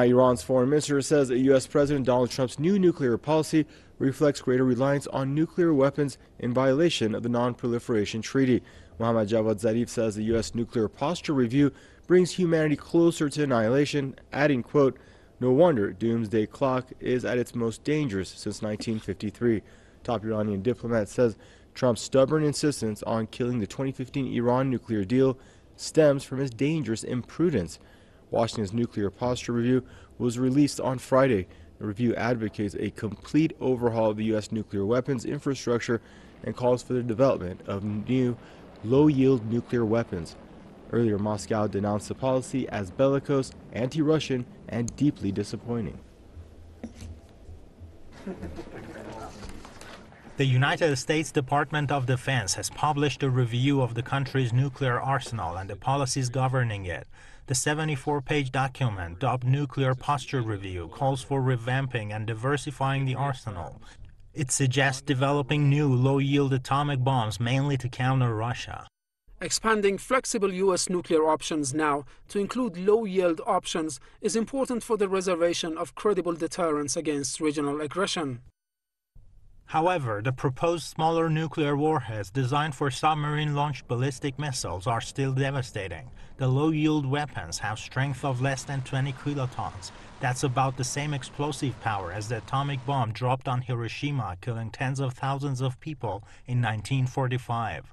Iran's foreign minister says that U.S. President Donald Trump's new nuclear policy reflects greater reliance on nuclear weapons in violation of the Non-Proliferation Treaty. Mohammad Javad Zarif says the U.S. nuclear posture review brings humanity closer to annihilation, adding, quote, "No wonder doomsday clock is at its most dangerous since 1953. Top Iranian diplomat says Trump's stubborn insistence on killing the 2015 Iran nuclear deal stems from his dangerous imprudence. Washington's nuclear posture review was released on Friday. The review advocates a complete overhaul of the U.S. nuclear weapons infrastructure and calls for the development of new low-yield nuclear weapons. Earlier, Moscow denounced the policy as bellicose, anti-Russian, and deeply disappointing. The United States Department of Defense has published a review of the country's nuclear arsenal and the policies governing it. The 74-page document, dubbed Nuclear Posture Review, calls for revamping and diversifying the arsenal. It suggests developing new low-yield atomic bombs mainly to counter Russia. Expanding flexible U.S. nuclear options now to include low-yield options is important for the reservation of credible deterrence against regional aggression. However, the proposed smaller nuclear warheads designed for submarine-launched ballistic missiles are still devastating. The low-yield weapons have strength of less than 20 kilotons. That's about the same explosive power as the atomic bomb dropped on Hiroshima, killing tens of thousands of people in 1945.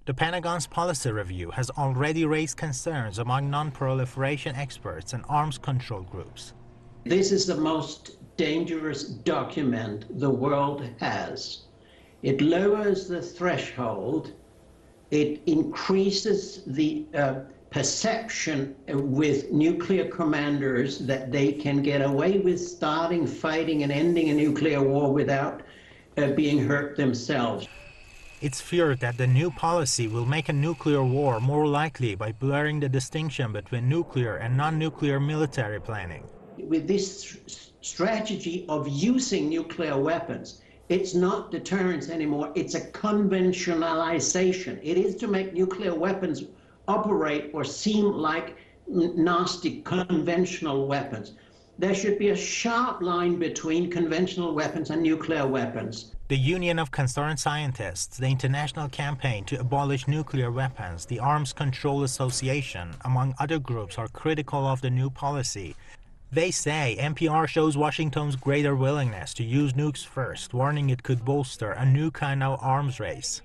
The Pentagon's policy review has already raised concerns among non-proliferation experts and arms control groups. This is the most dangerous document the world has. It lowers the threshold. It increases the perception with nuclear commanders that they can get away with starting, fighting, and ending a nuclear war without being hurt themselves. It's feared that the new policy will make a nuclear war more likely by blurring the distinction between nuclear and non-nuclear military planning. With this strategy of using nuclear weapons, it's not deterrence anymore, it's a conventionalization. It is to make nuclear weapons operate or seem like nasty conventional weapons. There should be a sharp line between conventional weapons and nuclear weapons. The Union of Concerned Scientists, the international campaign to abolish nuclear weapons, the Arms Control Association, among other groups, are critical of the new policy. They say NPR shows Washington's greater willingness to use nukes first, warning it could bolster a new kind of arms race.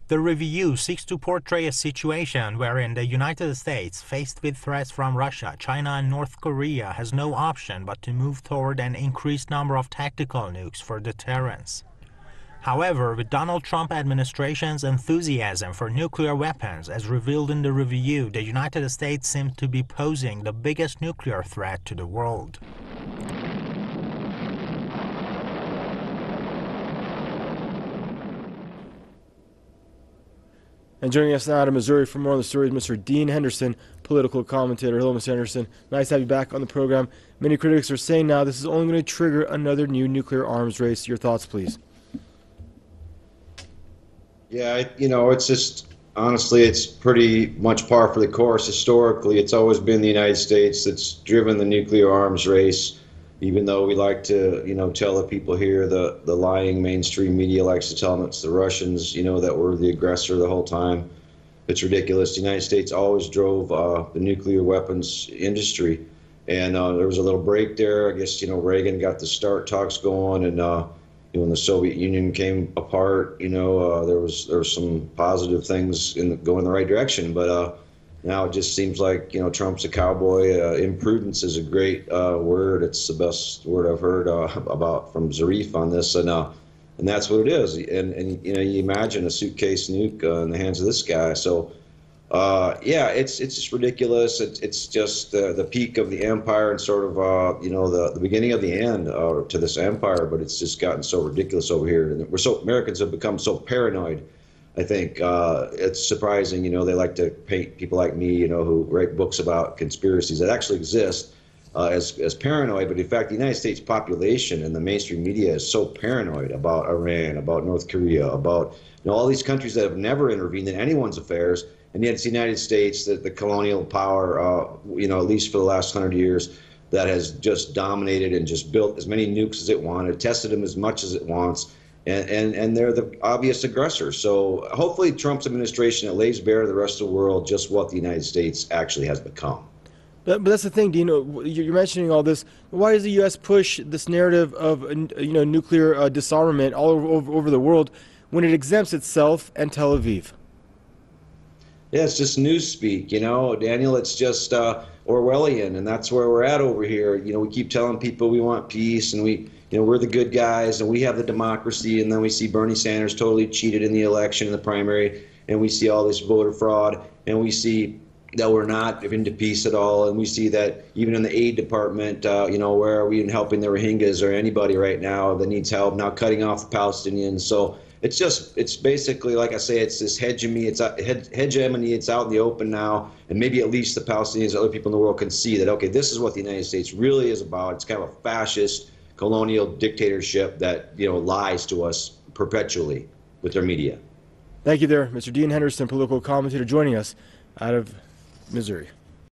The review seeks to portray a situation wherein the United States, faced with threats from Russia, China, and North Korea, has no option but to move toward an increased number of tactical nukes for deterrence. However, with Donald Trump administration's enthusiasm for nuclear weapons, as revealed in the review, the United States seems to be posing the biggest nuclear threat to the world. And joining us now out of Missouri for more on the stories, Mr. Dean Henderson, political commentator. Hello, Mr. Henderson. Nice to have you back on the program. Many critics are saying now this is only going to trigger another new nuclear arms race. Your thoughts, please. Yeah, it's just, honestly, it's pretty much par for the course. Historically, it's always been the United States that's driven the nuclear arms race, even though we like to, tell the people here, the lying mainstream media likes to tell them it's the Russians, that were the aggressor the whole time. It's ridiculous. The United States always drove the nuclear weapons industry. And there was a little break there. I guess, Reagan got the START talks going, and when the Soviet Union came apart, there was some positive things going in the right direction. But now it just seems like, Trump's a cowboy. Imprudence is a great word. It's the best word I've heard about from Zarif on this. And that's what it is. And you imagine a suitcase nuke in the hands of this guy. So, yeah, it's just ridiculous. It's just the peak of the empire and sort of, the beginning of the end to this empire. But it's just gotten so ridiculous over here. And Americans have become so paranoid. I think it's surprising, they like to paint people like me, who write books about conspiracies that actually exist as paranoid. But in fact, the United States population and the mainstream media is so paranoid about Iran, about North Korea, about all these countries that have never intervened in anyone's affairs. And yet it's the United States, the colonial power, at least for the last 100 years, that has just dominated and just built as many nukes as it wanted, tested them as much as it wants, and they're the obvious aggressor. So hopefully Trump's administration lays bare to the rest of the world just what the United States actually has become. But that's the thing, Dean. You're mentioning all this. Why does the U.S. push this narrative of nuclear disarmament all over the world when it exempts itself and Tel Aviv? Yeah, it's just newspeak, Daniel. It's just Orwellian, and that's where we're at over here. We keep telling people we want peace, and we're the good guys, and we have the democracy, and then we see Bernie Sanders totally cheated in the election, in the primary, and we see all this voter fraud, and we see that we're not into peace at all, and we see that even in the aid department, where are we in helping the Rohingyas or anybody right now that needs help, now cutting off the Palestinians. So it's basically, like I say, it's this hegemony, it's out in the open now, and maybe at least the Palestinians, other people in the world can see that, okay, this is what the United States really is about. It's kind of a fascist colonial dictatorship that, lies to us perpetually with their media. Thank you there, Mr. Dean Henderson, political commentator, joining us out of Missouri.